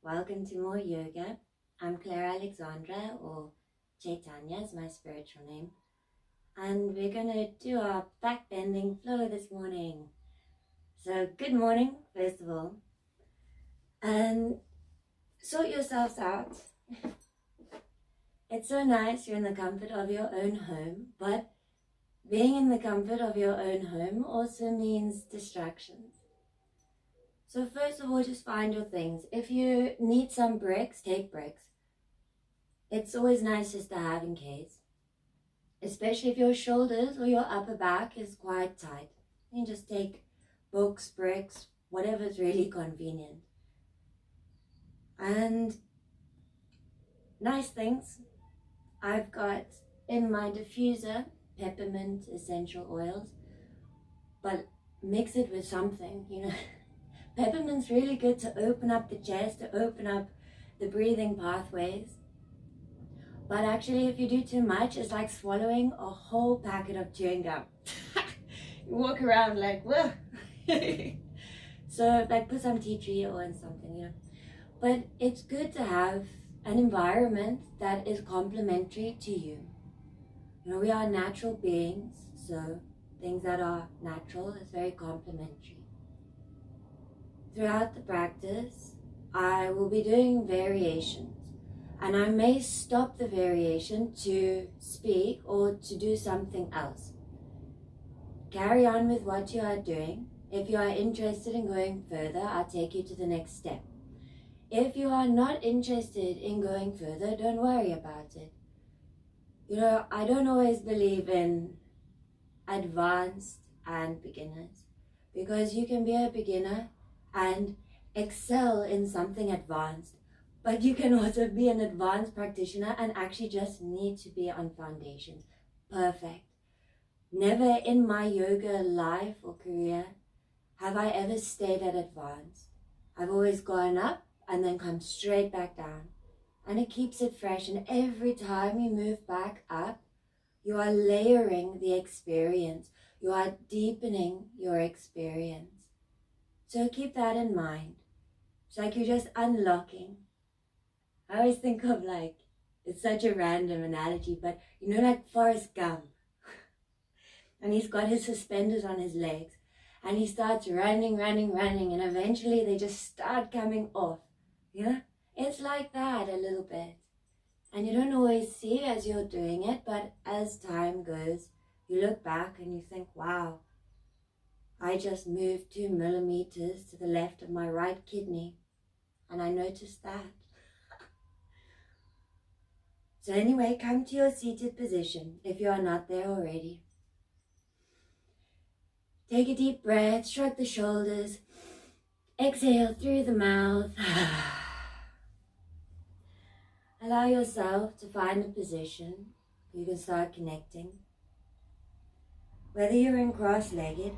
Welcome to MoreYoga. I'm Alexandra, or Chaitanya is my spiritual name. And we're going to do our back bending flow this morning. So good morning, first of all. And sort yourselves out. It's so nice you're in the comfort of your own home, but being in the comfort of your own home also means distractions. So first of all, just find your things. If you need some bricks, take bricks. It's always nice just to have in case. Especially if your shoulders or your upper back is quite tight. You can just take books, bricks, whatever's really convenient. And nice things. I've got in my diffuser peppermint essential oils, but mix it with something, Peppermint's really good to open up the chest, to open up the breathing pathways. But actually, if you do too much, it's like swallowing a whole packet of chewing gum. You walk around like, whoa. So, like, put some tea tree oil in something, But it's good to have an environment that is complementary to you. We are natural beings, so things that are natural is very complementary. Throughout the practice, I will be doing variations, and I may stop the variation to speak or to do something else. Carry on with what you are doing. If you are interested in going further, I'll take you to the next step. If you are not interested in going further, don't worry about it. I don't always believe in advanced and beginners, because you can be a beginner and excel in something advanced, but you can also be an advanced practitioner and actually just need to be on foundations. Perfect. Never in my yoga life or career have I ever stayed at advanced. I've always gone up and then come straight back down, and it keeps it fresh. And every time you move back up, you are layering the experience. You are deepening your experience. So keep that in mind. It's like you're just unlocking. I always think of it's such a random analogy, but like Forrest Gump. And he's got his suspenders on his legs, and he starts running, and eventually they just start coming off. It's like that a little bit. And you don't always see as you're doing it, but as time goes, you look back and you think, wow, I just moved 2 millimeters to the left of my right kidney, and I noticed that. So anyway, come to your seated position if you are not there already. Take a deep breath, shrug the shoulders, exhale through the mouth. Allow yourself to find a position you can start connecting. Whether you're in cross-legged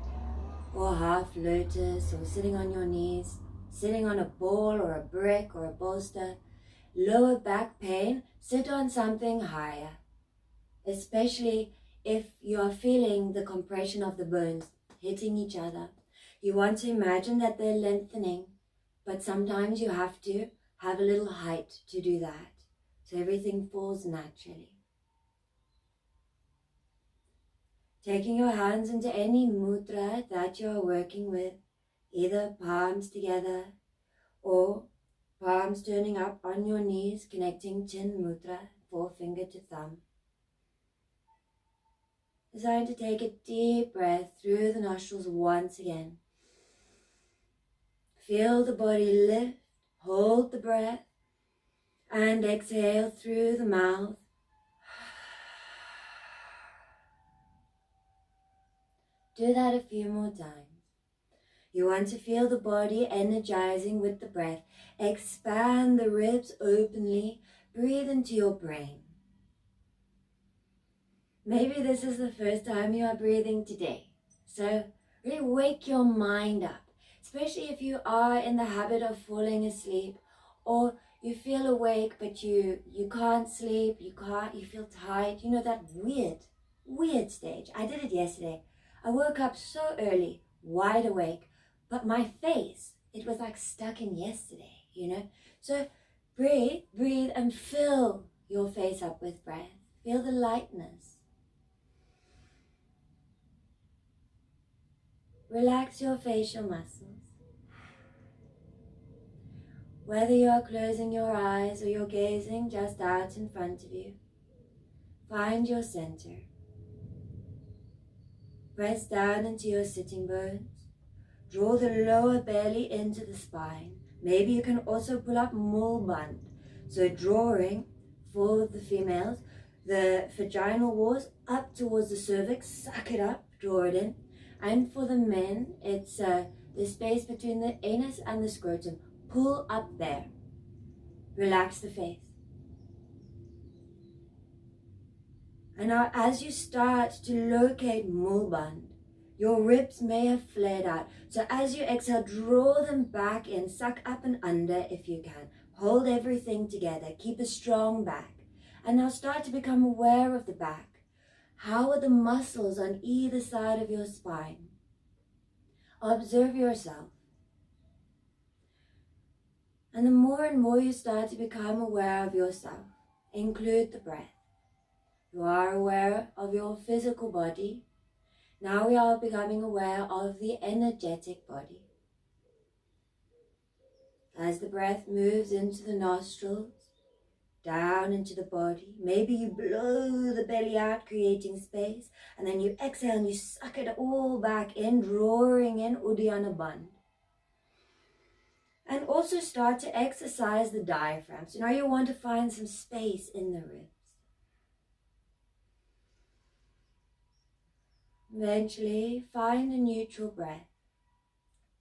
or half lotus, or sitting on your knees, sitting on a ball or a brick or a bolster, lower back pain, sit on something higher. Especially if you are feeling the compression of the bones hitting each other. You want to imagine that they're lengthening, but sometimes you have to have a little height to do that, so everything falls naturally. Taking your hands into any mudra that you are working with, either palms together or palms turning up on your knees, connecting chin mudra, forefinger to thumb. Deciding to take a deep breath through the nostrils once again. Feel the body lift, hold the breath, and exhale through the mouth. Do that a few more times. You want to feel the body energizing with the breath. Expand the ribs openly. Breathe into your brain. Maybe this is the first time you are breathing today. So really wake your mind up, especially if you are in the habit of falling asleep, or you feel awake but you can't sleep, you feel tired. That weird stage. I did it yesterday. I woke up so early, wide awake, but my face, it was like stuck in yesterday, So breathe and fill your face up with breath. Feel the lightness. Relax your facial muscles. Whether you are closing your eyes or you're gazing just out in front of you, find your center. Press down into your sitting bones. Draw the lower belly into the spine. Maybe you can also pull up bandha. So drawing for the females, the vaginal walls up towards the cervix, suck it up, draw it in. And for the men, it's the space between the anus and the scrotum. Pull up there. Relax the face. And now as you start to locate bandha, your ribs may have flared out. So as you exhale, draw them back in. Suck up and under if you can. Hold everything together. Keep a strong back. And now start to become aware of the back. How are the muscles on either side of your spine? Observe yourself. And the more and more you start to become aware of yourself, include the breath. You are aware of your physical body. Now we are becoming aware of the energetic body. As the breath moves into the nostrils, down into the body, maybe you blow the belly out, creating space, and then you exhale and you suck it all back in, drawing in Uddiyana Bandha. And also start to exercise the diaphragm. So now you want to find some space in the ribs. Eventually, find a neutral breath.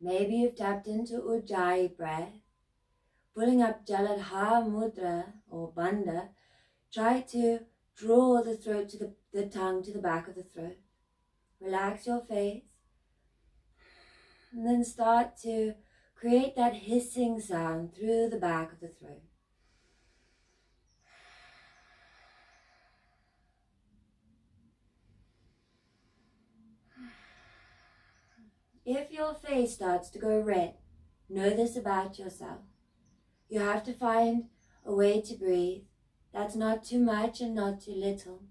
Maybe you've tapped into Ujjayi breath. Pulling up Jaladhara Mudra or bandha, try to draw the throat to the tongue to the back of the throat. Relax your face. And then start to create that hissing sound through the back of the throat. If your face starts to go red, know this about yourself. You have to find a way to breathe. That's not too much and not too little.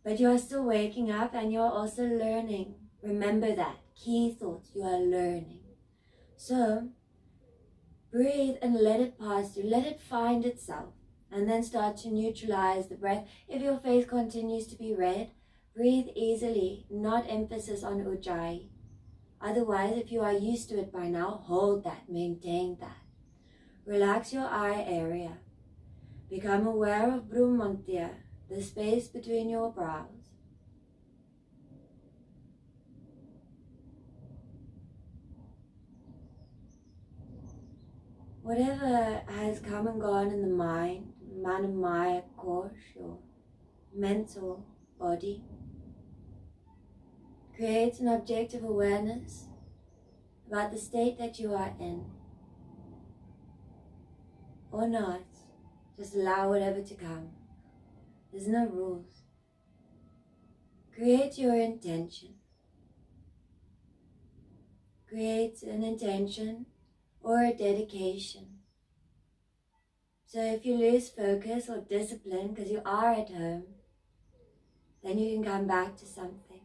But you are still waking up and you're also learning. Remember that. Key thoughts. You are learning. So, breathe and let it pass through. Let it find itself. And then start to neutralize the breath. If your face continues to be red, breathe easily. Not emphasis on Ujjayi. Otherwise, if you are used to it by now, hold that. Maintain that. Relax your eye area. Become aware of Bhrumatya, the space between your brows. Whatever has come and gone in the mind, Manamaya Kosh, your mental body, create an objective awareness about the state that you are in. Or not, just allow whatever to come. There's no rules. Create your intention. Create an intention or a dedication. So if you lose focus or discipline because you are at home, then you can come back to something.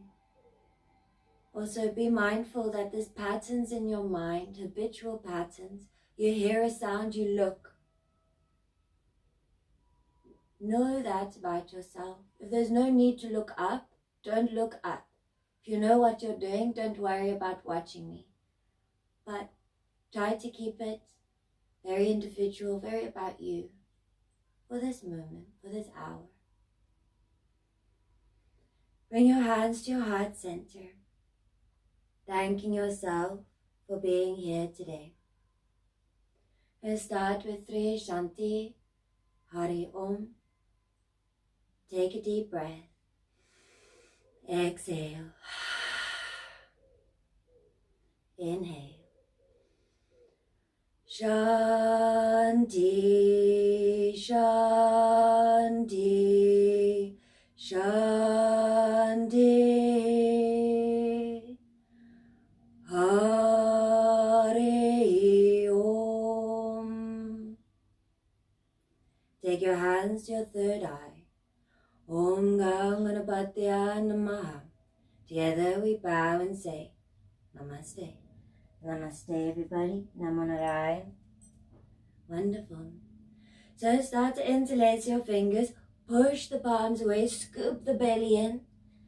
Also be mindful that there's patterns in your mind, habitual patterns. You hear a sound, you look. Know that about yourself. If there's no need to look up, don't look up. If you know what you're doing, don't worry about watching me. But try to keep it very individual, very about you, for this moment, for this hour. Bring your hands to your heart center, thanking yourself for being here today. We'll start with Sri Shanti, Hari Om. Take a deep breath. Exhale. Inhale. Shanti, Shanti, Shanti. Hari Om. take your hands to your third eye. Om Gang Ganapatya Namaha. Together we bow and say, Namaste. Namaste everybody. Namo Narayan. Wonderful. So start to interlace your fingers, push the palms away, scoop the belly in,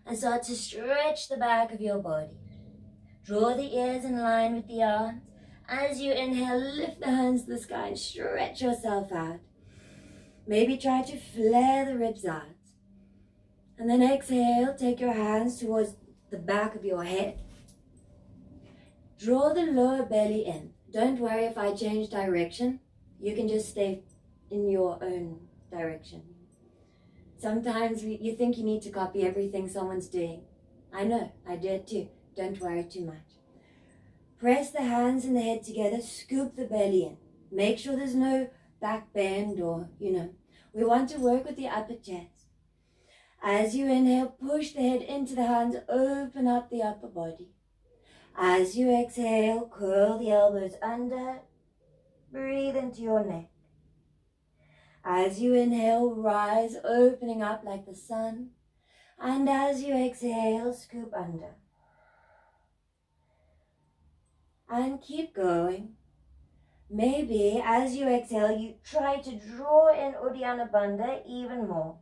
and start to stretch the back of your body. Draw the ears in line with the arms. As you inhale, lift the hands to the sky and stretch yourself out. Maybe try to flare the ribs out. And then exhale, take your hands towards the back of your head. Draw the lower belly in. Don't worry if I change direction. You can just stay in your own direction. Sometimes you think you need to copy everything someone's doing. I know, I do it too. Don't worry too much. Press the hands and the head together, scoop the belly in. Make sure there's no back bend or, we want to work with the upper chest. As you inhale, push the head into the hands, open up the upper body. As you exhale, curl the elbows under, breathe into your neck. As you inhale, rise, opening up like the sun. And as you exhale, scoop under. And keep going. Maybe as you exhale, you try to draw in Uddiyana Bandha even more.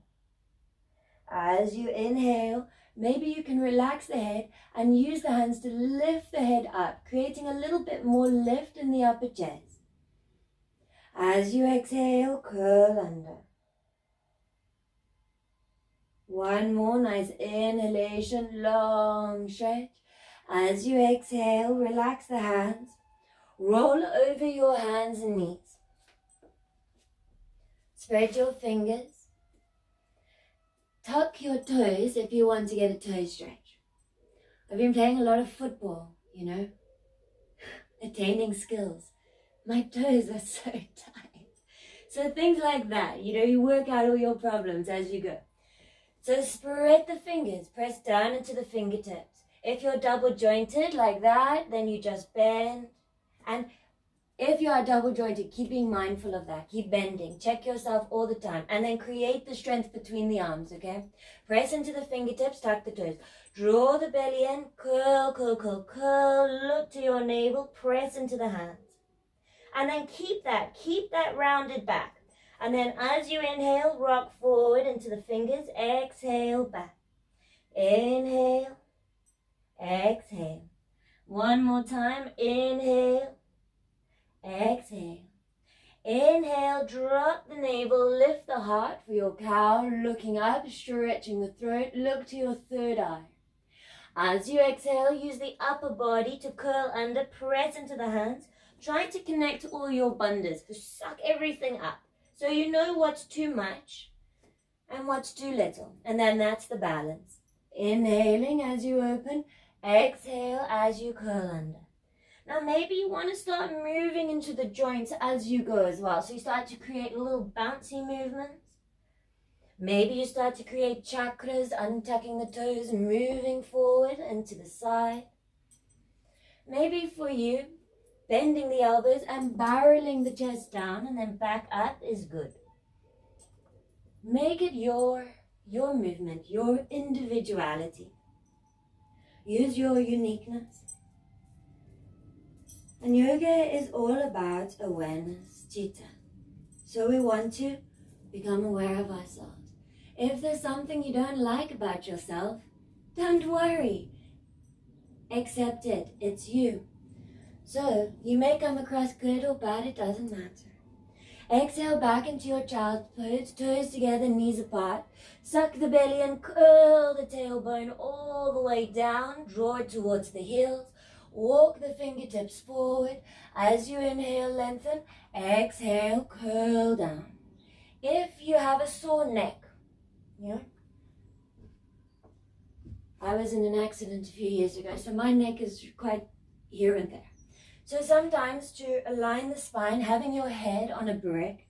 As you inhale, maybe you can relax the head and use the hands to lift the head up, creating a little bit more lift in the upper chest. As you exhale, curl under. One more nice inhalation, long stretch. As you exhale, relax the hands. Roll over your hands and knees. Spread your fingers. Tuck your toes if you want to get a toe stretch. I've been playing a lot of football, attaining skills. My toes are so tight. So things like that, you work out all your problems as you go. So spread the fingers, press down into the fingertips. If you're double jointed like that, then you just bend. And if you are double jointed, keep being mindful of that. Keep bending. Check yourself all the time. And then create the strength between the arms, okay? Press into the fingertips, tuck the toes. Draw the belly in, curl, curl, curl, curl. Look to your navel, press into the hands. And then keep that rounded back. And then as you inhale, rock forward into the fingers. Exhale, back. Inhale, exhale. One more time. Inhale, exhale. Inhale, drop the navel, lift the heart for your cow, looking up, stretching the throat, look to your third eye. As you exhale, use the upper body to curl under, press into the hands. Try to connect all your bandhas, to suck everything up. So you know what's too much and what's too little. And then that's the balance. Inhaling as you open, exhale as you curl under. Now maybe you want to start moving into the joints as you go as well. So you start to create little bouncy movements. Maybe you start to create chakras, untucking the toes, moving forward and to the side. Maybe for you, bending the elbows and barreling the chest down and then back up is good. Make it your movement, your individuality. Use your uniqueness. And yoga is all about awareness, citta. So we want to become aware of ourselves. If there's something you don't like about yourself, don't worry. Accept it. It's you. So you may come across good or bad, it doesn't matter. Exhale back into your child's pose, toes together, knees apart. Suck the belly and curl the tailbone all the way down. Draw it towards the heels. Walk the fingertips forward. As you inhale, lengthen. Exhale, curl down. If you have a sore neck, I was in an accident a few years ago, so my neck is quite here and there. So sometimes to align the spine, having your head on a brick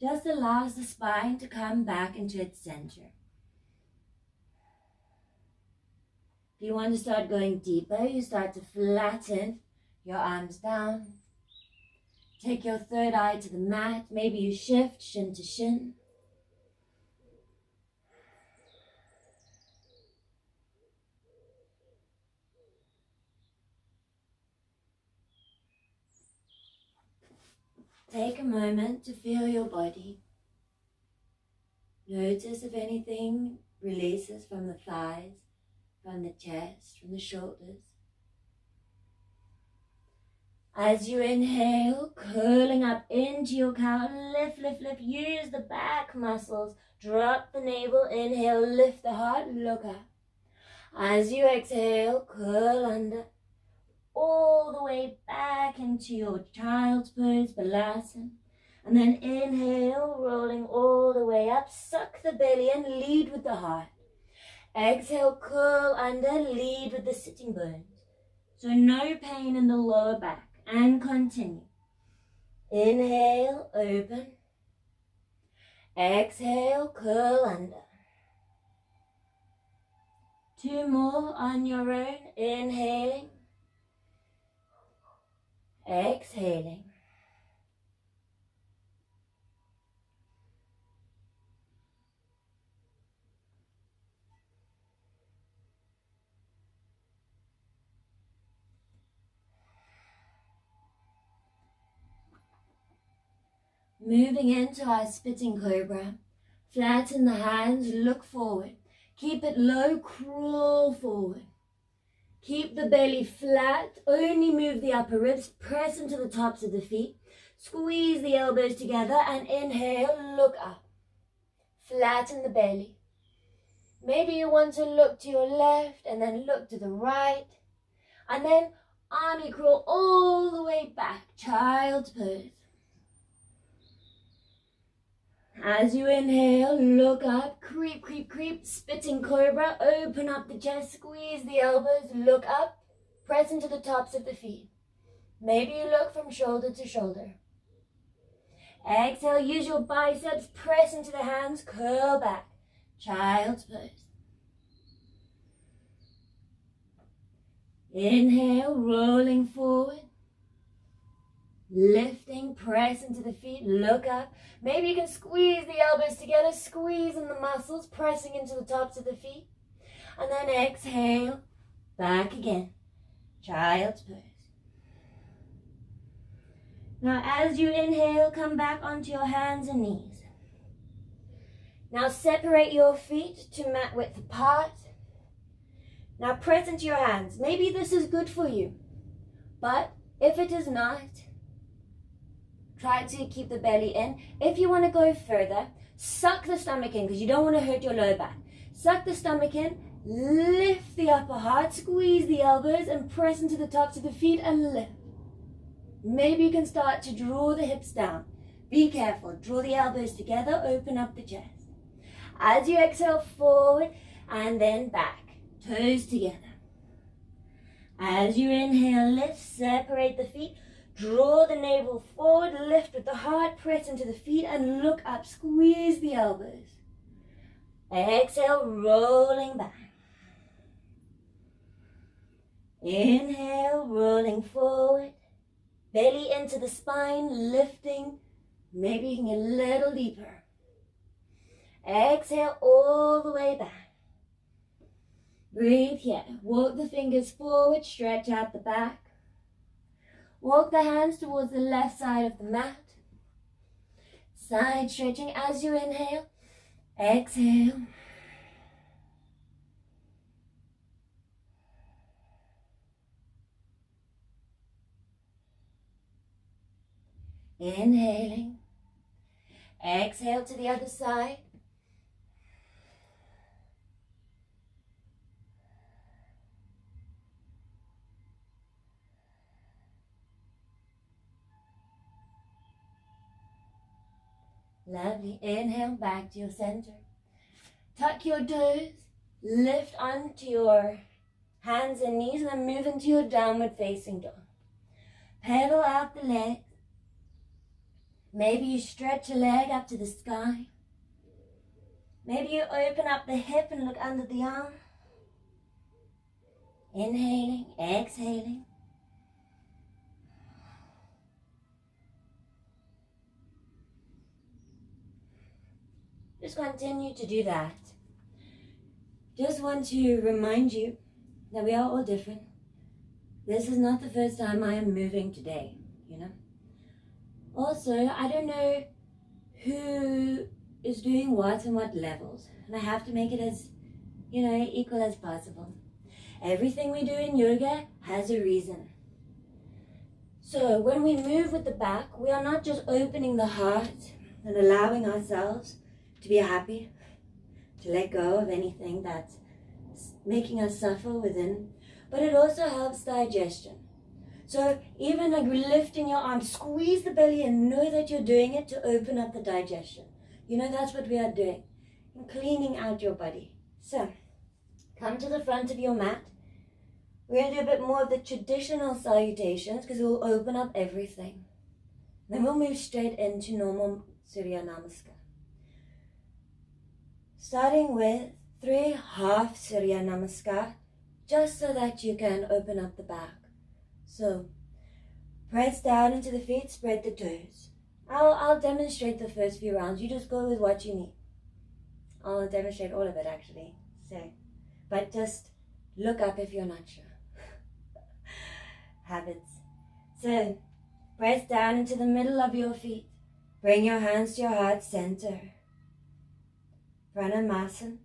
just allows the spine to come back into its center. If you want to start going deeper, you start to flatten your arms down, Take your third eye to the mat. Maybe you shift shin to shin. Take a moment to feel your body. Notice if anything releases from the thighs, from the chest, from the shoulders. As you inhale, curling up into your cow, lift, lift, lift. Use the back muscles. Drop the navel, inhale, lift the heart, look up. As you exhale, curl under, all the way back into your child's pose, balasana. And then inhale, rolling all the way up, suck the belly in, lead with the heart. Exhale, curl under, lead with the sitting bones. So no pain in the lower back, and continue. Inhale, open. Exhale, curl under. 2 more on your own, inhaling. Exhaling. Moving into our spitting cobra. Flatten the hands, look forward. Keep it low, crawl forward. Keep the belly flat, only move the upper ribs, press into the tops of the feet. Squeeze the elbows together and inhale, look up. Flatten the belly. Maybe you want to look to your left and then look to the right. And then army crawl all the way back, child's pose. As you inhale, look up, creep, creep, creep, spitting cobra, open up the chest, squeeze the elbows, look up, press into the tops of the feet. Maybe you look from shoulder to shoulder. Exhale, use your biceps, press into the hands, curl back, child's pose. Inhale, rolling forward. Lifting, press into the feet, look up. Maybe you can squeeze the elbows together, squeeze in the muscles, pressing into the tops of the feet. And then exhale, back again, child's pose. Now as you inhale, come back onto your hands and knees. Now separate your feet to mat width apart. Now press into your hands. Maybe this is good for you, but if it is not, try to keep the belly in. If you want to go further, suck the stomach in because you don't want to hurt your lower back. Suck the stomach in, lift the upper heart, squeeze the elbows and press into the tops of the feet and lift. Maybe you can start to draw the hips down. Be careful, draw the elbows together, open up the chest. As you exhale, forward and then back, toes together. As you inhale, lift, separate the feet. Draw the navel forward, lift with the heart, press into the feet and look up, squeeze the elbows. Exhale, rolling back. Inhale, rolling forward. Belly into the spine, lifting. Maybe you can get a little deeper. Exhale, all the way back. Breathe here. Walk the fingers forward, stretch out the back. Walk the hands towards the left side of the mat. Side stretching as you inhale. Exhale. Inhaling. Exhale to the other side. Lovely. Inhale back to your center. Tuck your toes. Lift onto your hands and knees and then move into your downward facing dog. Pedal out the legs. Maybe you stretch a leg up to the sky. Maybe you open up the hip and look under the arm. Inhaling, exhaling. just continue to do that. Just want to remind you that we are all different. This is not the first time I am moving today, you know. Also, I don't know who is doing what and what levels, and I have to make it as, you know, equal as possible. Everything we do in yoga has a reason. So when we move with the back, we are not just opening the heart and allowing ourselves to be happy, to let go of anything that's making us suffer within, but it also helps digestion. So even like lifting your arms, squeeze the belly and know that you're doing it to open up the digestion. You know, that's what we are doing, and cleaning out your body. So come to the front of your mat. We're going to do a bit more of the traditional salutations because we'll open up everything. Then we'll move straight into normal Surya Namaskar. Starting with 3 half Surya Namaskar, just so that you can open up the back. So press down into the feet, spread the toes. I'll demonstrate the first few rounds. You just go with what you need. I'll demonstrate all of it actually. So, but just look up if you're not sure. Habits. So press down into the middle of your feet. Bring your hands to your heart center. Pranayama.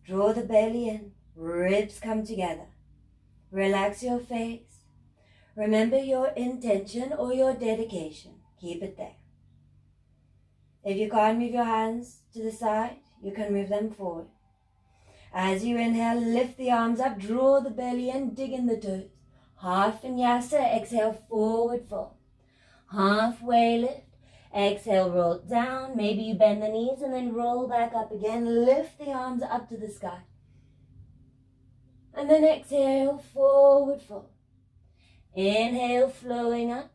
Draw the belly in. Ribs come together. Relax your face. Remember your intention or your dedication. Keep it there. If you can't move your hands to the side, you can move them forward. As you inhale, lift the arms up, draw the belly in, dig in the toes. Half vinyasa, exhale, forward fold. Halfway lift, exhale, roll down. Maybe you bend the knees and then roll back up again. Lift the arms up to the sky. And then exhale, forward fold. Inhale, flowing up.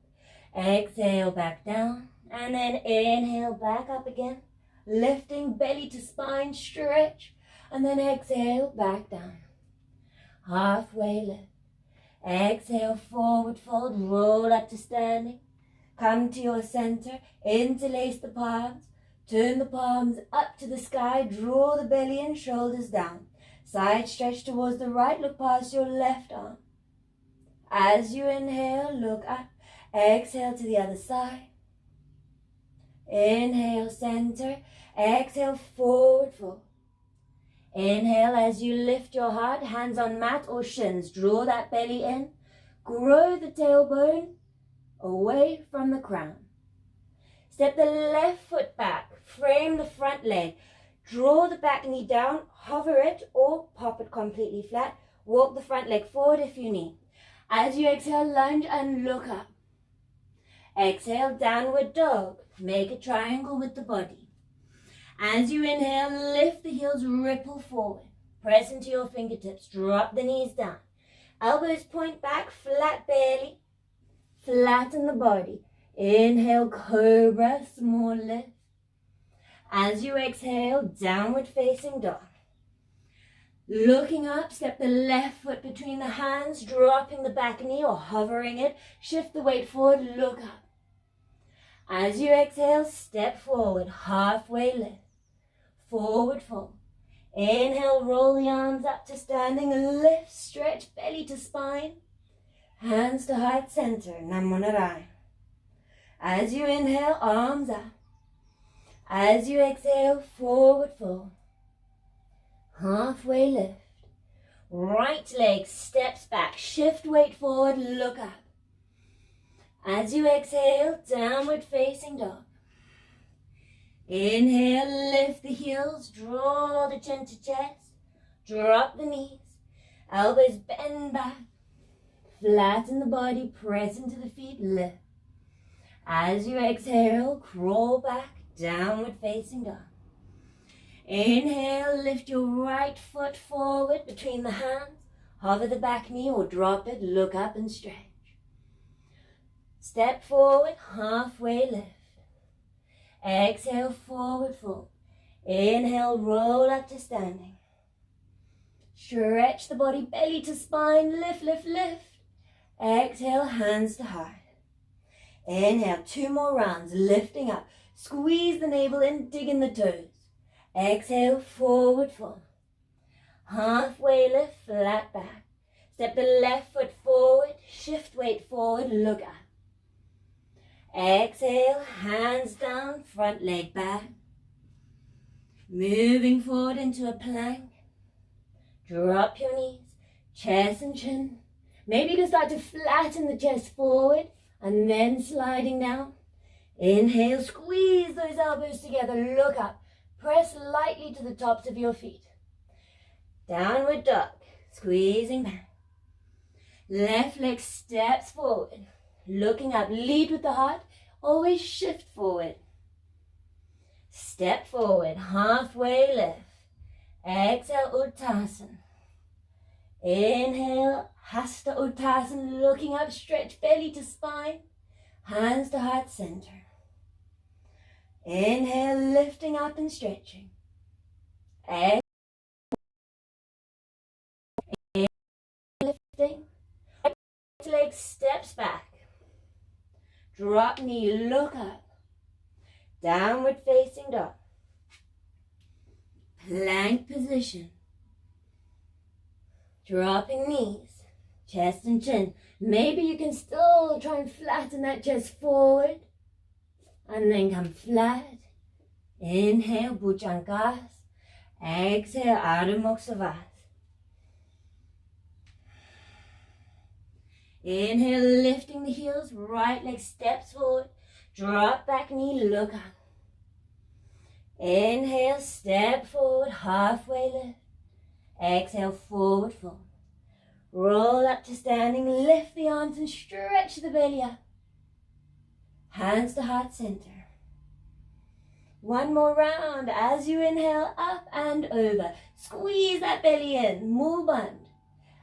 Exhale, back down. And then inhale, back up again. Lifting belly to spine, stretch. And then exhale, back down. Halfway lift. Exhale, forward fold, roll up to standing. Come to your center, interlace the palms. Turn the palms up to the sky, draw the belly in, shoulders down. Side stretch towards the right, look past your left arm. As you inhale, look up. Exhale to the other side. Inhale, center. Exhale, forward fold. Inhale as you lift your heart, hands on mat or shins. Draw that belly in. Grow the tailbone away from the crown. Step the left foot back. Frame the front leg. Draw the back knee down. Hover it or pop it completely flat. Walk the front leg forward if you need. As you exhale, lunge and look up. Exhale, downward dog. Make a triangle with the body. As you inhale, lift the heels, ripple forward. Press into your fingertips, drop the knees down. Elbows point back, flat belly. Flatten the body. Inhale, Cobra, small lift. As you exhale, downward facing dog. Looking up, step the left foot between the hands, dropping the back knee or hovering it. Shift the weight forward, look up. As you exhale, step forward, halfway lift. Forward fold. Inhale, roll the arms up to standing. Lift, stretch, belly to spine. Hands to heart center, Namo Narayana. As you inhale, arms up. As you exhale, forward fold. Halfway lift. Right leg steps back. Shift weight forward, look up. As you exhale, downward facing dog. Inhale, lift the heels, draw the chin to chest, drop the knees, elbows bend back, flatten the body, press into the feet, lift. As you exhale, crawl back, downward facing dog. Inhale, lift your right foot forward between the hands, hover the back knee or drop it, look up and stretch. Step forward, halfway lift. Exhale, forward fold. Inhale, roll up to standing. Stretch the body, belly to spine, lift, lift, lift. Exhale, hands to heart. Inhale, 2 more rounds, lifting up. Squeeze the navel in, dig in the toes. Exhale, forward fold. Halfway lift, flat back. Step the left foot forward, shift weight forward, look up. Exhale, hands down, front leg back. Moving forward into a plank. Drop your knees, chest and chin. Maybe you can start to flatten the chest forward and then sliding down. Inhale, squeeze those elbows together, look up. Press lightly to the tops of your feet. Downward dog, squeezing back. Left leg steps forward, looking up, lead with the heart, always shift forward. Step forward, halfway lift. Exhale, Uttasana. Inhale, Hasta Uttasana, looking up, stretch belly to spine, hands to heart center. Inhale, lifting up and stretching. Exhale, lifting. Right leg steps back. Drop knee, look up. Downward facing dog. Plank position. Dropping knees, chest and chin. Maybe you can still try and flatten that chest forward. And then come flat. Inhale, Bhujangas. Exhale, Ardha Mukha Savasana. Inhale, lifting the heels, right leg steps forward. Drop back knee, look up. Inhale, step forward, halfway lift. Exhale, forward fold. Roll up to standing, lift the arms and stretch the belly up. Hands to heart center. One more round as you inhale, up and over. Squeeze that belly in, Muband.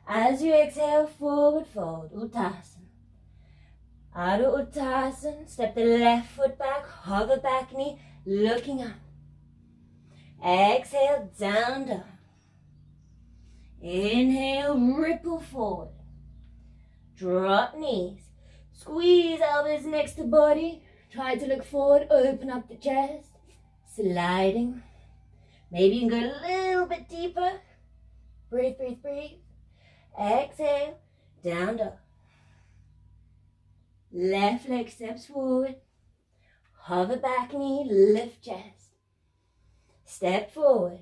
As you exhale, forward fold, Uttasana. Ardha Uttasana, step the left foot back, hover back knee, looking up. Exhale, down dog. Inhale, ripple forward. Drop knees. Squeeze elbows next to body. Try to look forward, open up the chest. Sliding. Maybe you can go a little bit deeper. Breathe, breathe, breathe. Exhale, down dog. Left leg steps forward. Hover back knee, lift chest. Step forward.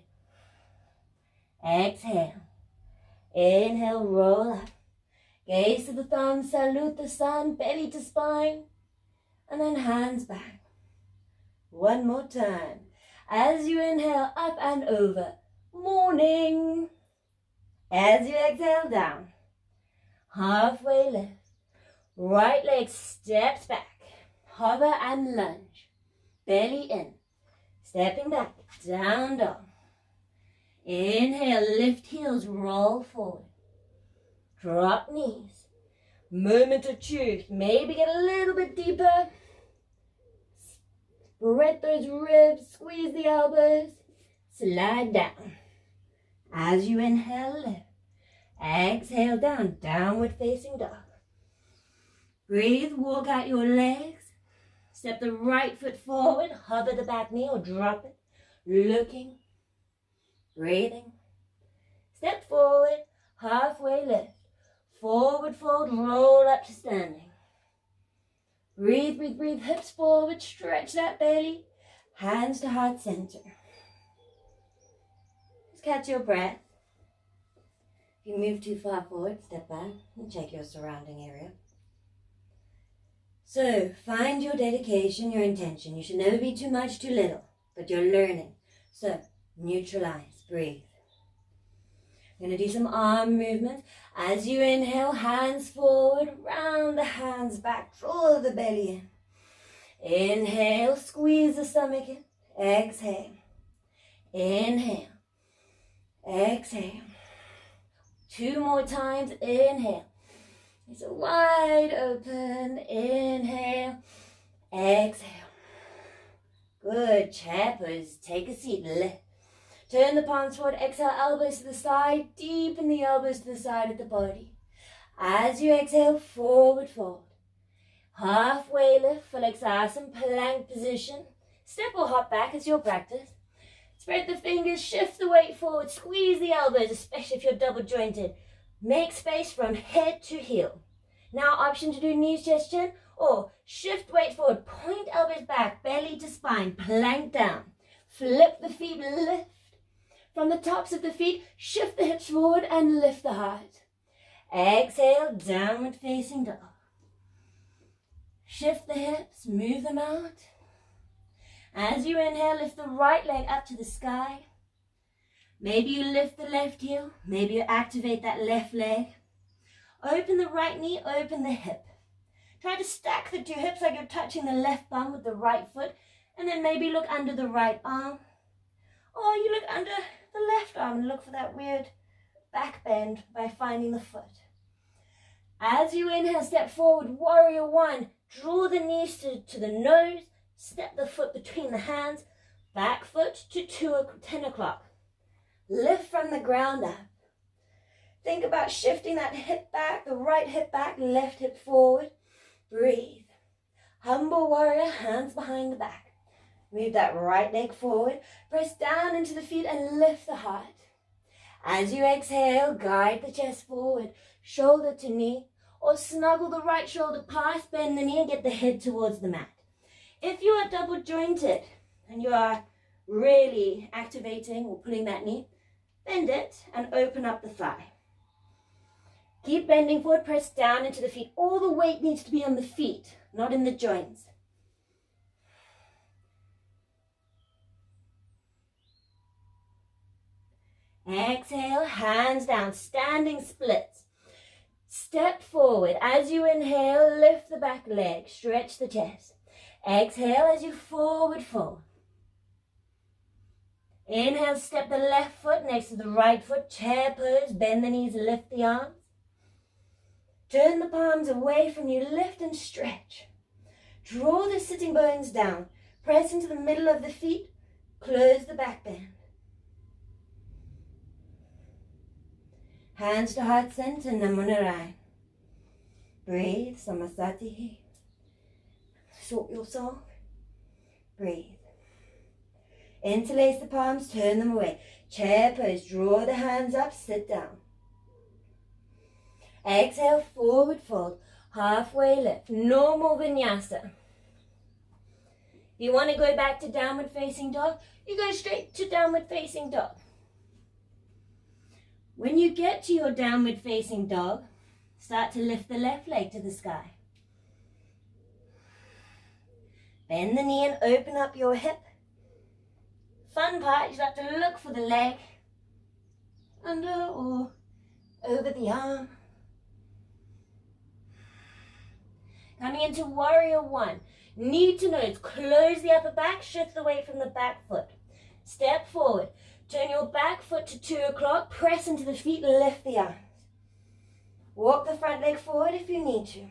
Exhale. Inhale, roll up. Gaze to the thumb, salute the sun, belly to spine. And then hands back. One more time. As you inhale, up and over. Morning. As you exhale, down. Halfway lift. Right leg steps back. Hover and lunge. Belly in. Stepping back. Down dog. Inhale, lift heels, roll forward. Drop knees. Moment of truth. Maybe get a little bit deeper. Spread those ribs, squeeze the elbows. Slide down. As you inhale, lift. Exhale down, downward facing dog. Breathe, walk out your legs. Step the right foot forward, hover the back knee or drop it. Looking. Breathing. Step forward, halfway lift. Forward fold, roll up to standing. Breathe, breathe, breathe. Hips forward, stretch that belly. Hands to heart center. Just catch your breath. If you move too far forward, step back and check your surrounding area. So, find your dedication, your intention. You should never be too much, too little, but you're learning. So, neutralize. Breathe. We're going to do some arm movements. As you inhale, hands forward, round the hands back, draw the belly in. Inhale, squeeze the stomach in. Exhale. Inhale. Exhale. Two more times. Inhale. It's wide open. Inhale. Exhale. Good. Chair pose. Take a seat. Lift. Turn the palms forward, exhale, elbows to the side, deepen the elbows to the side of the body. As you exhale, forward fold. Halfway lift, full exhaustion, plank position. Step or hop back as your practice. Spread the fingers, shift the weight forward, squeeze the elbows, especially if you're double jointed. Make space from head to heel. Now option to do knees, chest, chin, or shift weight forward, point elbows back, belly to spine, plank down. Flip the feet, lift. From the tops of the feet, shift the hips forward and lift the heart. Exhale, downward facing dog. Shift the hips, move them out. As you inhale, lift the right leg up to the sky. Maybe you lift the left heel. Maybe you activate that left leg. Open the right knee, open the hip. Try to stack the two hips like you're touching the left bum with the right foot. And then maybe look under the right arm. Or you look under the left arm and look for that weird back bend by finding the foot. As you inhale, step forward, warrior one. Draw the knees to the nose. Step the foot between the hands. Back foot to 10 o'clock. Lift from the ground up. Think about shifting that hip back, the right hip back, left hip forward. Breathe. Humble warrior, hands behind the back. Move that right leg forward. Press down into the feet and lift the heart. As you exhale, guide the chest forward, shoulder to knee, or snuggle the right shoulder past, bend the knee and get the head towards the mat. If you are double jointed and you are really activating or pulling that knee, bend it and open up the thigh. Keep bending forward, press down into the feet. All the weight needs to be on the feet, not in the joints. Exhale, hands down, standing splits. Step forward. As you inhale, lift the back leg, stretch the chest. Exhale as you forward fold. Inhale, step the left foot next to the right foot, chair pose, bend the knees, lift the arms. Turn the palms away from you, lift and stretch. Draw the sitting bones down, press into the middle of the feet, close the back bend. Hands to heart center, Namo Narayana. Breathe, Samasati. Sort yourself. Breathe. Interlace the palms, turn them away. Chair pose, draw the hands up, sit down. Exhale, forward fold, halfway lift, normal vinyasa. If you want to go back to downward facing dog, you go straight to downward facing dog. When you get to your downward facing dog, start to lift the left leg to the sky. Bend the knee and open up your hip. Fun part, you start to look for the leg under or over the arm. Coming into warrior one. Knee to nose, close the upper back, shift the weight from the back foot. Step forward. Turn your back foot to 2 o'clock, press into the feet, lift the arms. Walk the front leg forward if you need to.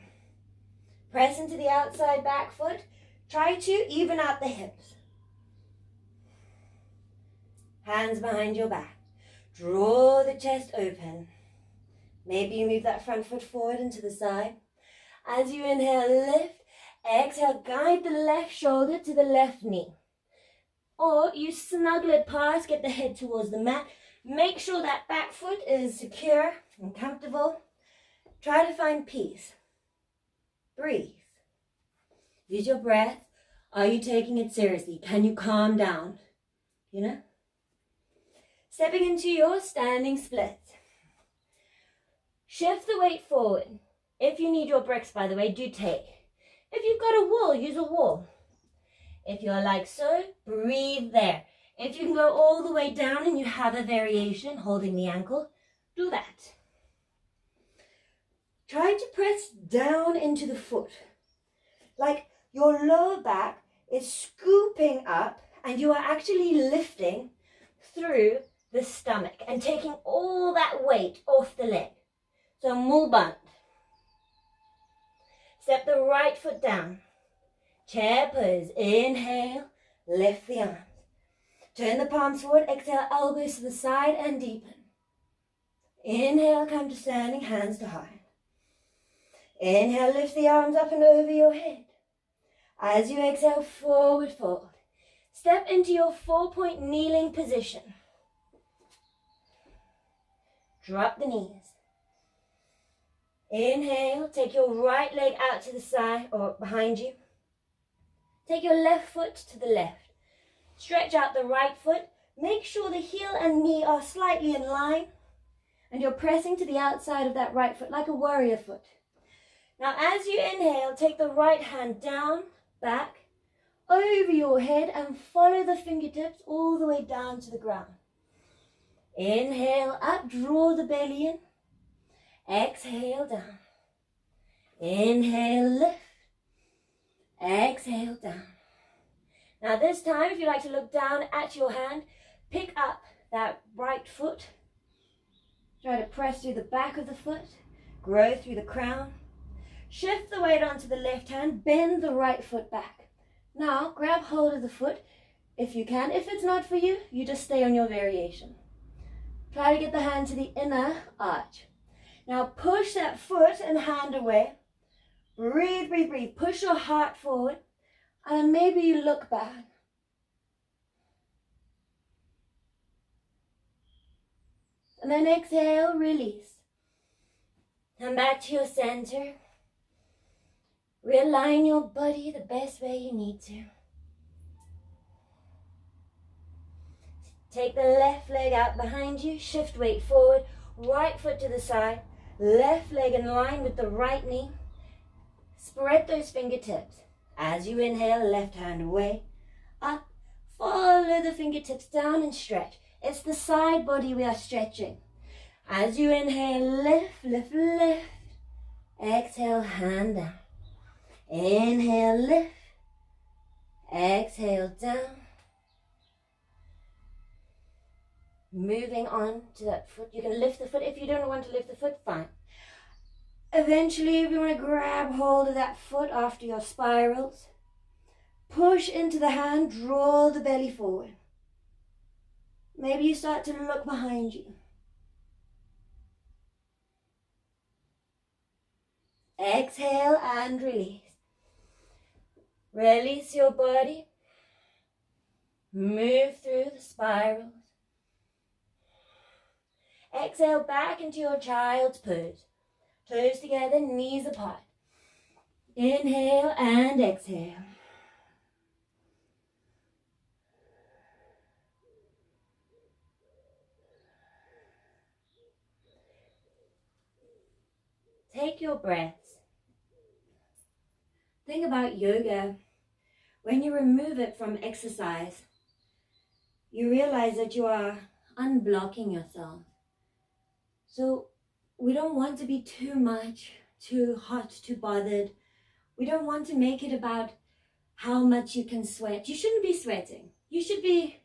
Press into the outside back foot. Try to even out the hips. Hands behind your back. Draw the chest open. Maybe you move that front foot forward and to the side. As you inhale, lift. Exhale, guide the left shoulder to the left knee. Or you snuggle it past, get the head towards the mat. Make sure that back foot is secure and comfortable. Try to find peace. Breathe. Use your breath. Are you taking it seriously? Can you calm down? You know? Stepping into your standing split. Shift the weight forward. If you need your bricks, by the way, do take. If you've got a wall, use a wall. If you're like so, breathe there. If you can go all the way down and you have a variation, holding the ankle, do that. Try to press down into the foot. Like your lower back is scooping up and you are actually lifting through the stomach and taking all that weight off the leg. So mulband. Step the right foot down. Chair pose. Inhale, lift the arms. Turn the palms forward. Exhale, elbows to the side and deepen. Inhale, come to standing, hands to heart. Inhale, lift the arms up and over your head. As you exhale, forward fold. Step into your 4-point kneeling position. Drop the knees. Inhale, take your right leg out to the side or behind you. Take your left foot to the left. Stretch out the right foot. Make sure the heel and knee are slightly in line. And you're pressing to the outside of that right foot like a warrior foot. Now as you inhale, take the right hand down, back, over your head and follow the fingertips all the way down to the ground. Inhale up, draw the belly in. Exhale down. Inhale, lift. Exhale down. Now this time, if you like to look down at your hand, pick up that right foot. Try to press through the back of the foot. Grow through the crown. Shift the weight onto the left hand. Bend the right foot back. Now grab hold of the foot if you can. If it's not for you, you just stay on your variation. Try to get the hand to the inner arch. Now push that foot and hand away. Breathe, breathe, breathe. Push your heart forward. And then maybe you look back. And then exhale, release. Come back to your center. Realign your body the best way you need to. Take the left leg out behind you. Shift weight forward. Right foot to the side. Left leg in line with the right knee. Spread those fingertips. As you inhale, left hand away, up. Follow the fingertips down and stretch. It's the side body we are stretching. As you inhale, lift, lift, lift. Exhale, hand down. Inhale, lift. Exhale, down. Moving on to that foot. You can lift the foot. If you don't want to lift the foot, fine. Eventually, if you want to grab hold of that foot after your spirals, push into the hand, draw the belly forward. Maybe you start to look behind you. Exhale and release. Release your body. Move through the spirals. Exhale back into your child's pose. Toes together, knees apart. Inhale and exhale. Take your breaths. Think about yoga. When you remove it from exercise, you realize that you are unblocking yourself. So we don't want to be too much, too hot, too bothered. We don't want to make it about how much you can sweat. You shouldn't be sweating. You should be,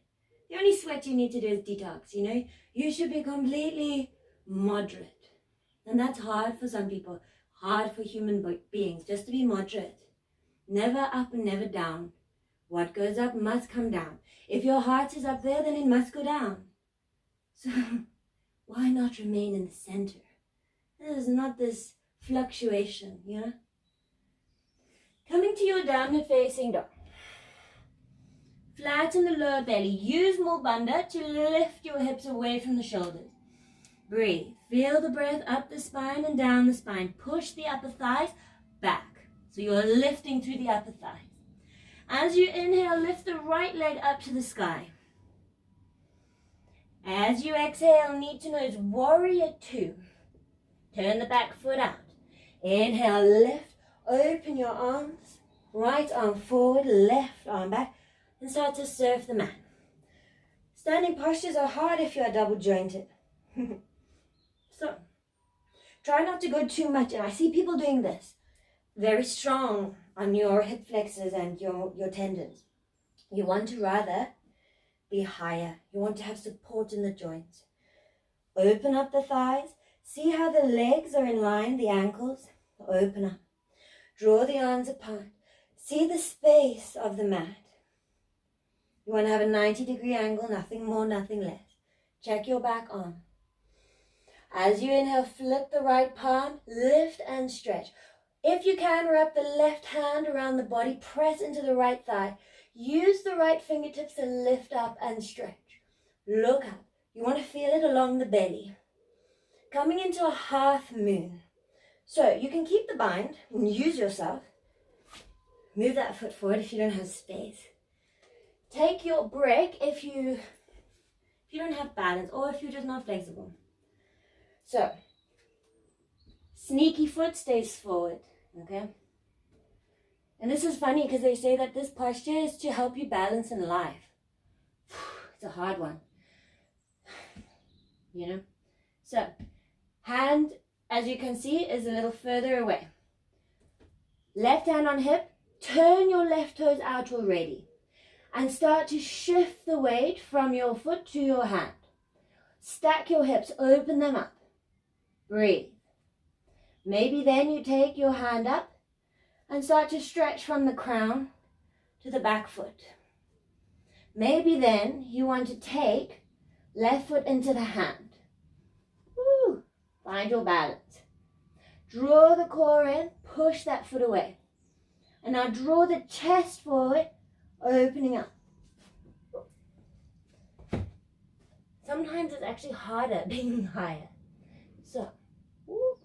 the only sweat you need to do is detox, you know. You should be completely moderate. And that's hard for some people, hard for human beings, just to be moderate. Never up and never down. What goes up must come down. If your heart is up there, then it must go down. So why not remain in the center? There's not this fluctuation, you know. Coming to your downward facing dog. Flatten the lower belly. Use more bandha to lift your hips away from the shoulders. Breathe. Feel the breath up the spine and down the spine. Push the upper thighs back. So you're lifting through the upper thighs. As you inhale, lift the right leg up to the sky. As you exhale, knee to nose, warrior two. Turn the back foot out. Inhale, lift, open your arms. Right arm forward, left arm back. And start to surf the mat. Standing postures are hard if you are double jointed. So, try not to go too much. And I see people doing this. Very strong on your hip flexors and your tendons. You want to rather be higher. You want to have support in the joints. Open up the thighs. See how the legs are in line, the ankles. Open up. Draw the arms apart. See the space of the mat. You want to have a 90-degree angle, nothing more, nothing less. Check your back arm. As you inhale, flip the right palm, lift and stretch. If you can, wrap the left hand around the body, press into the right thigh. Use the right right fingertips to lift up and stretch. Look up. You want to feel it along the belly. Coming into a half moon. So you can keep the bind and use yourself. Move that foot forward if you don't have space. Take your break if you don't have balance or if you're just not flexible. So, sneaky foot stays forward, okay? And this is funny because they say that this posture is to help you balance in life. It's a hard one, you know? So, hand, as you can see, is a little further away. Left hand on hip, turn your left toes out already. And start to shift the weight from your foot to your hand. Stack your hips, open them up. Breathe. Maybe then you take your hand up and start to stretch from the crown to the back foot. Maybe then you want to take left foot into the hand. Woo. Find your balance. Draw the core in, push that foot away. And now draw the chest forward, opening up. Sometimes it's actually harder being higher. So, woo.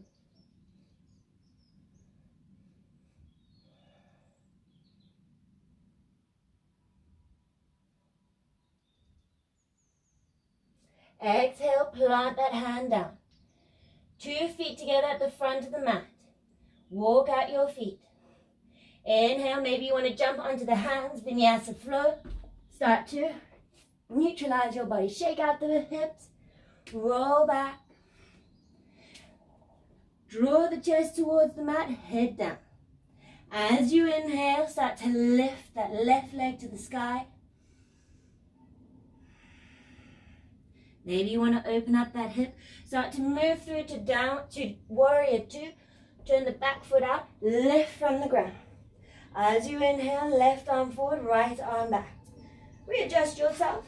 Exhale, plant that hand down. 2 feet together at the front of the mat. Walk out your feet. Inhale, maybe you want to jump onto the hands, vinyasa flow. Start to neutralize your body. Shake out the hips, roll back. Draw the chest towards the mat, head down. As you inhale, start to lift that left leg to the sky. Maybe you want to open up that hip. Start to move through to down to warrior 2. Turn the back foot out, lift from the ground. As you inhale, left arm forward, right arm back. Readjust yourself.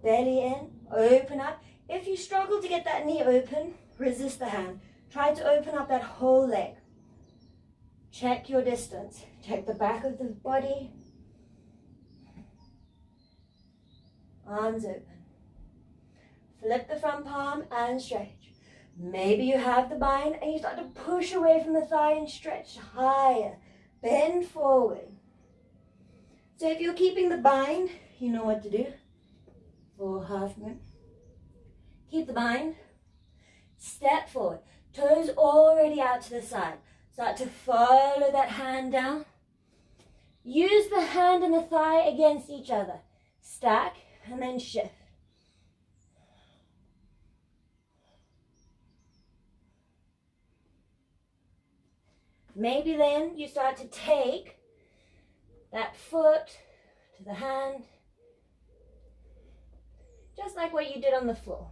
Belly in, open up. If you struggle to get that knee open, resist the hand. Try to open up that whole leg. Check your distance. Check the back of the body. Arms open. Flip the front palm and stretch. Maybe you have the bind and you start to push away from the thigh and stretch higher. Bend forward. So if you're keeping the bind, you know what to do for half moon. Keep the bind. Step forward. Toes already out to the side. Start to follow that hand down. Use the hand and the thigh against each other. Stack and then shift. Maybe then you start to take that foot to the hand, just like what you did on the floor.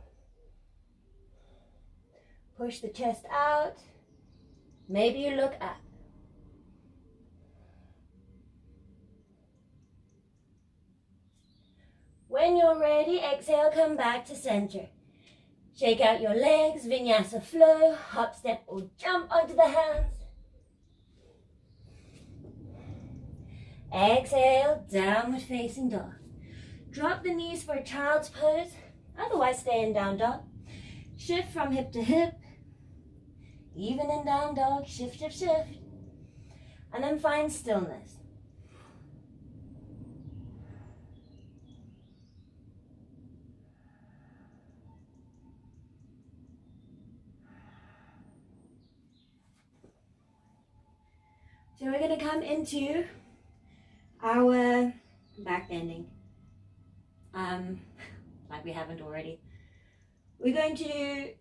Push the chest out. Maybe you look up. When you're ready, exhale, come back to center. Shake out your legs, vinyasa flow, hop, step, or jump onto the hands. Exhale, downward facing dog. Drop the knees for a child's pose, otherwise stay in down dog. Shift from hip to hip, even in down dog, shift, shift, shift. And then find stillness. So we're going to come into our back bending, like we haven't already. We're going to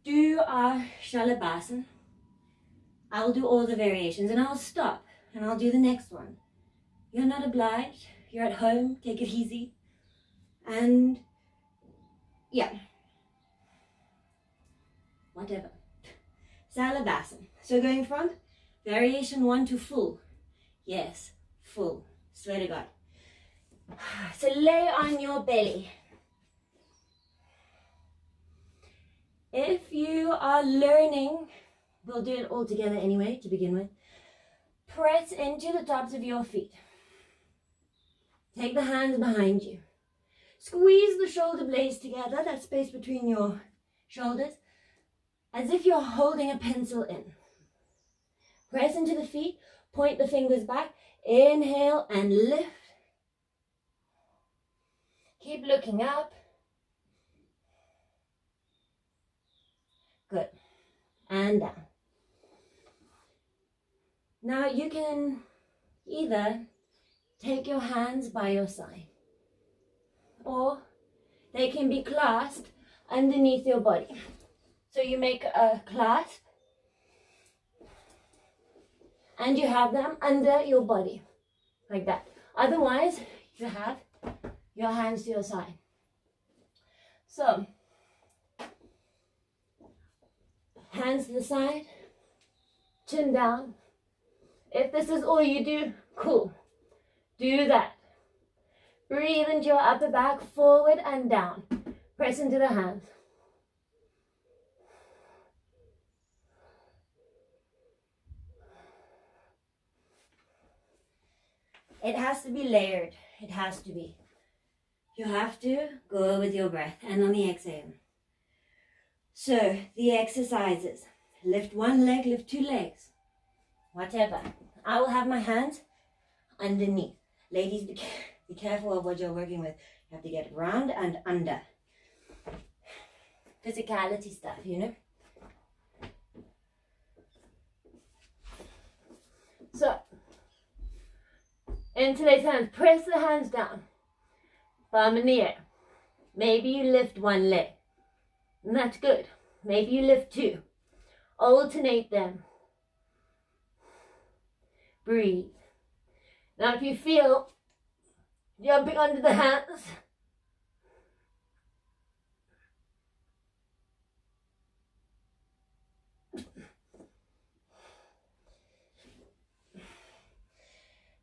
do our Shalabhasana. I'll do all the variations and I'll stop and I'll do the next one. You're not obliged. You're at home. Take it easy. And yeah, whatever. Shalabhasana. So going from variation 1 to full. Yes, full. Swear to God. So lay on your belly. If you are learning, we'll do it all together anyway to begin with. Press into the tops of your feet. Take the hands behind you. Squeeze the shoulder blades together, that space between your shoulders, as if you're holding a pencil in. Press into the feet, point the fingers back, inhale and lift. Keep looking up. Good. And down. Now you can either take your hands by your side, or they can be clasped underneath your body. So you make a clasp and you have them under your body, like that. Otherwise, you have your hands to your side. So, hands to the side, chin down. If this is all you do, cool. Do that. Breathe into your upper back, forward and down. Press into the hands. It has to be layered. It has to be. You have to go with your breath and on the exhale. So, the exercises. Lift one leg, lift two legs. Whatever. I will have my hands underneath. Ladies, be careful of what you're working with. You have to get round and under. Physicality stuff, you know. So, in today's hands, press the hands down. Palm in the air. Maybe you lift one leg. And that's good. Maybe you lift two. Alternate them. Breathe. Now if you feel jumping under the hands,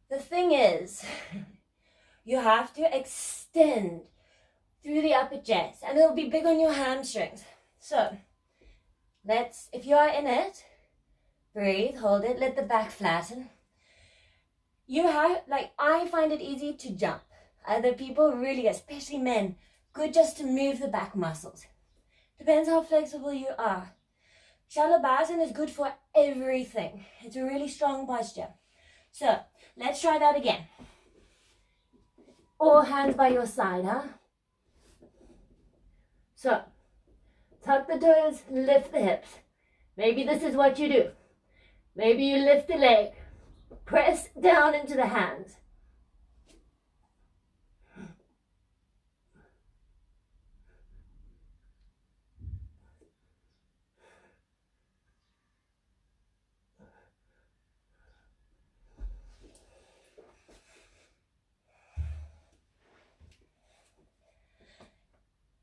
the thing is, you have to extend through the upper chest, and it'll be big on your hamstrings. So, if you are in it, breathe, hold it, let the back flatten. You have, I find it easy to jump. Other people really, especially men, good just to move the back muscles. Depends how flexible you are. Shalabhasana is good for everything. It's a really strong posture. So, let's try that again. All hands by your side, huh? So, tuck the toes, lift the hips. Maybe this is what you do. Maybe you lift the leg, press down into the hands.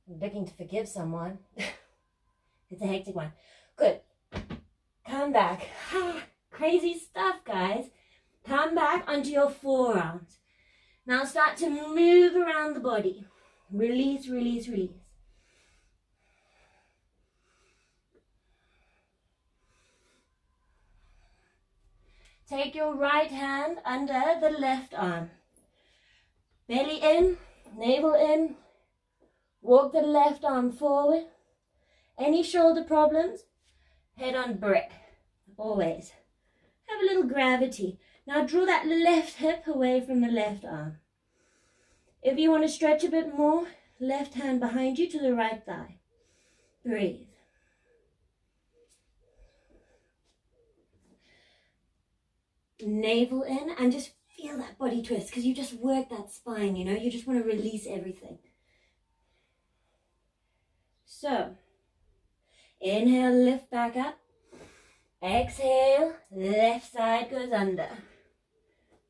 I'm looking to forgive someone. It's a hectic one. Good. Come back. Crazy stuff, guys. Come back onto your forearms. Now start to move around the body. Release, release, release. Take your right hand under the left arm. Belly in, navel in. Walk the left arm forward. Any shoulder problems? Head on brick. Always. Have a little gravity. Now draw that left hip away from the left arm. If you want to stretch a bit more, left hand behind you to the right thigh. Breathe. Navel in and just feel that body twist, because you just work that spine, you know. You just want to release everything. So, inhale, lift back up. Exhale, left side goes under.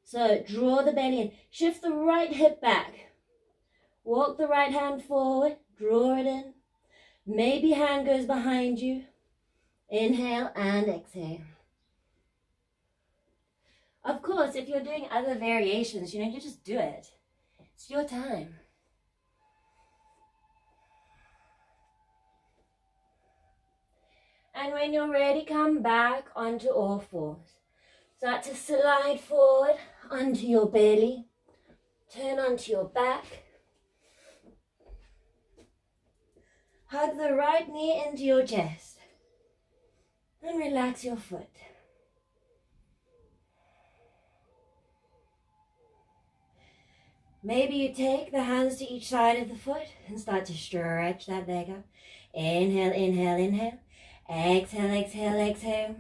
So, draw the belly in. Shift the right hip back. Walk the right hand forward. Draw it in. Maybe hand goes behind you. Inhale and exhale. Of course, if you're doing other variations, you just do it. It's your time. And when you're ready, come back onto all fours. Start to slide forward onto your belly. Turn onto your back. Hug the right knee into your chest. And relax your foot. Maybe you take the hands to each side of the foot and start to stretch that leg up. Inhale, inhale, inhale. Exhale, exhale, exhale.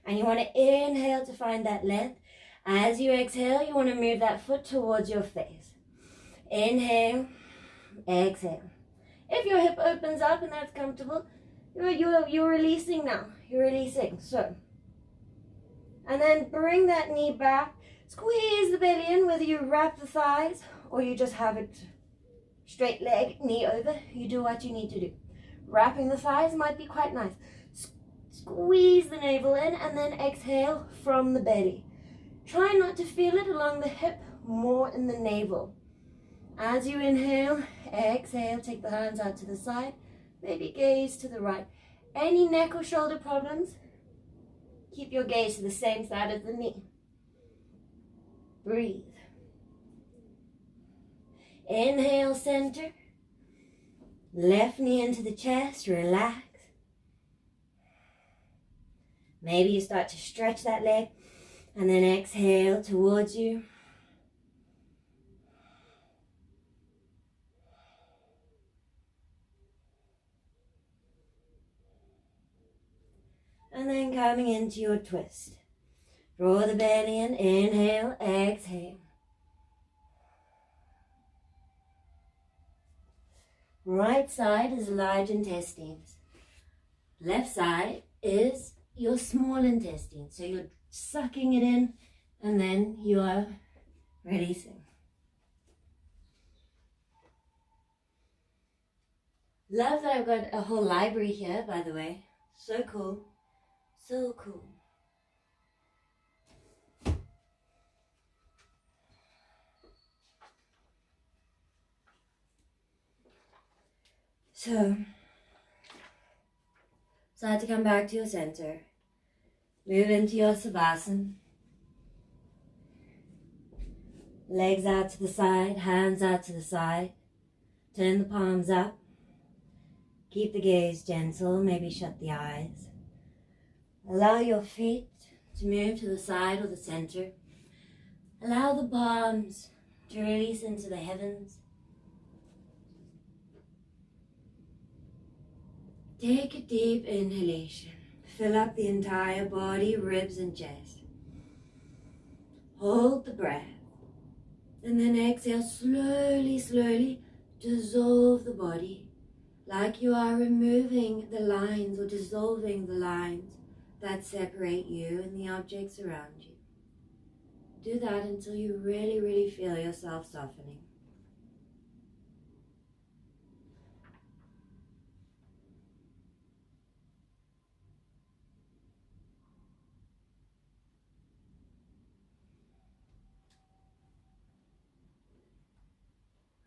And you want to inhale to find that length. As you exhale, you want to move that foot towards your face. Inhale, exhale. If your hip opens up and that's comfortable, you're releasing now. You're releasing. So, and then bring that knee back. Squeeze the belly in, whether you wrap the thighs or you just have it straight leg, knee over. You do what you need to do. Wrapping the thighs might be quite nice. Squeeze the navel in and then exhale from the belly. Try not to feel it along the hip, more in the navel. As you inhale, exhale, take the hands out to the side. Maybe gaze to the right. Any neck or shoulder problems? Keep your gaze to the same side of the knee. Breathe. Inhale, center. Left knee into the chest, relax. Maybe you start to stretch that leg and then exhale towards you. And then coming into your twist. Draw the belly in, inhale, exhale. Right side is large intestines. Left side is your small intestine. So you're sucking it in and then you are releasing. Love that I've got a whole library here, by the way. So cool. So cool. So, start to come back to your center. Move into your Savasana. Legs out to the side, hands out to the side. Turn the palms up. Keep the gaze gentle, maybe shut the eyes. Allow your feet to move to the side or the center. Allow the palms to release into the heavens. Take a deep inhalation. Fill up the entire body, ribs and chest. Hold the breath. And then exhale slowly, slowly. Dissolve the body like you are removing the lines or dissolving the lines that separate you and the objects around you. Do that until you really, really feel yourself softening.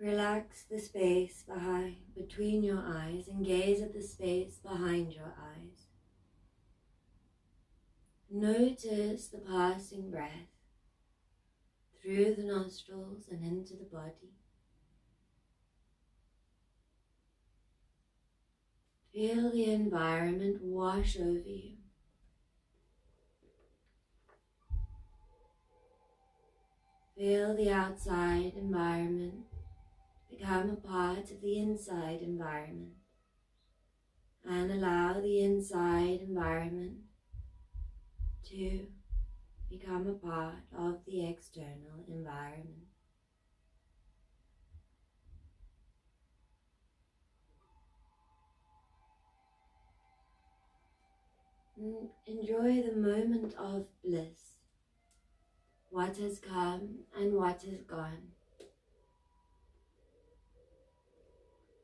Relax the space between your eyes and gaze at the space behind your eyes. Notice the passing breath through the nostrils and into the body. Feel the environment wash over you. Feel the outside environment become a part of the inside environment, and allow the inside environment to become a part of the external environment. And enjoy the moment of bliss, what has come and what has gone.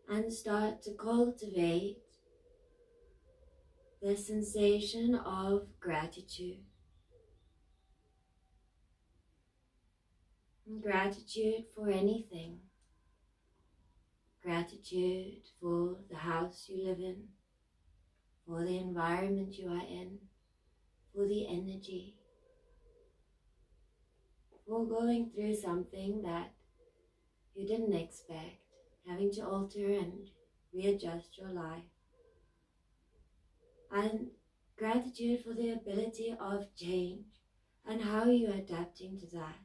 And start to cultivate the sensation of gratitude. Gratitude for anything. Gratitude for the house you live in, for the environment you are in, for the energy, or going through something that you didn't expect, having to alter and readjust your life. And gratitude for the ability of change and how you're adapting to that.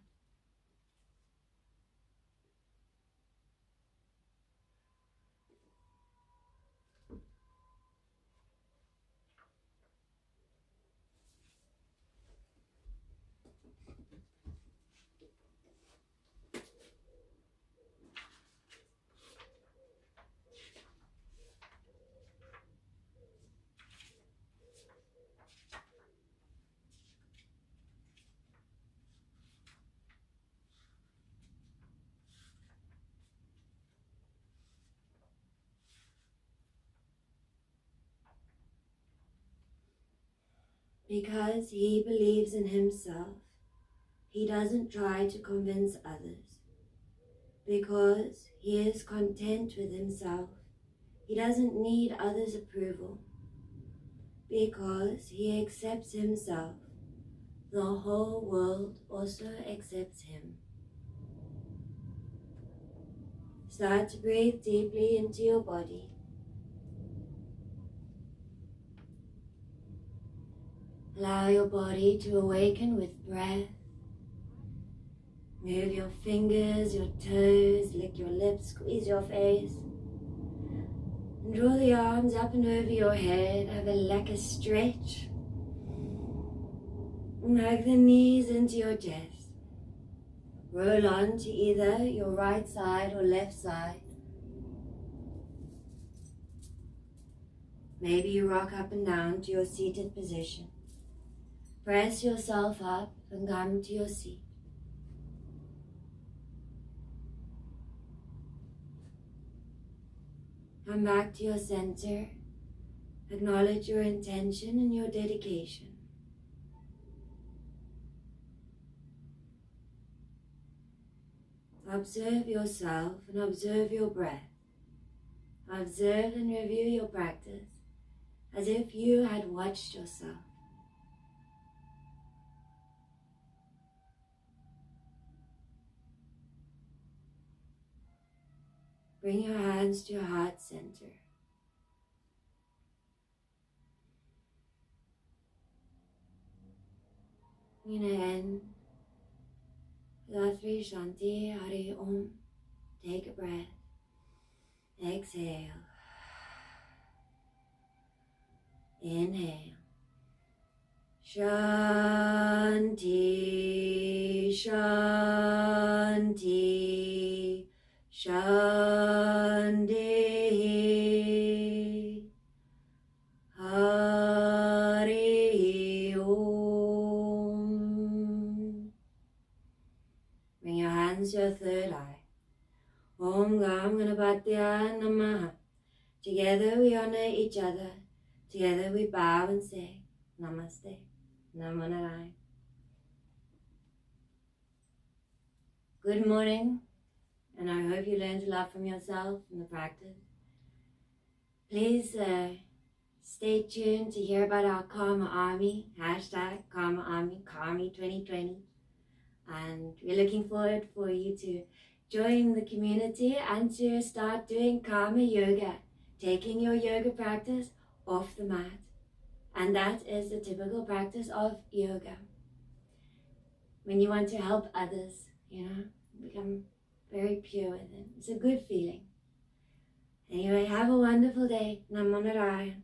Because he believes in himself, he doesn't try to convince others. Because he is content with himself, he doesn't need others' approval. Because he accepts himself, the whole world also accepts him. Start to breathe deeply into your body. Allow your body to awaken with breath. Move your fingers, your toes, lick your lips, squeeze your face. And draw the arms up and over your head. Have a lekker stretch. And hug the knees into your chest. Roll on to either your right side or left side. Maybe you rock up and down to your seated position. Press yourself up and come to your seat. Come back to your center. Acknowledge your intention and your dedication. Observe yourself and observe your breath. Observe and review your practice as if you had watched yourself. Bring your hands to your heart center. We're going to end with our three Shanti Hari Om. Take a breath. Exhale. Inhale. Shanti, Shanti, Shanti. Hari Om. Bring your hands to your third eye. Om Gam Ganapatya Namaha. Together we honor each other. Together we bow and say Namaste. Namo Narayana. Good morning, and I hope you learned a lot from yourself in the practice. Please stay tuned to hear about our Karma Army, hashtag Karma Army, Karmi 2020. And we're looking forward for you to join the community and to start doing Karma Yoga, taking your yoga practice off the mat. And that is the typical practice of yoga. When you want to help others, become very pure with it. It's a good feeling. Anyway, have a wonderful day. Namo Narayana.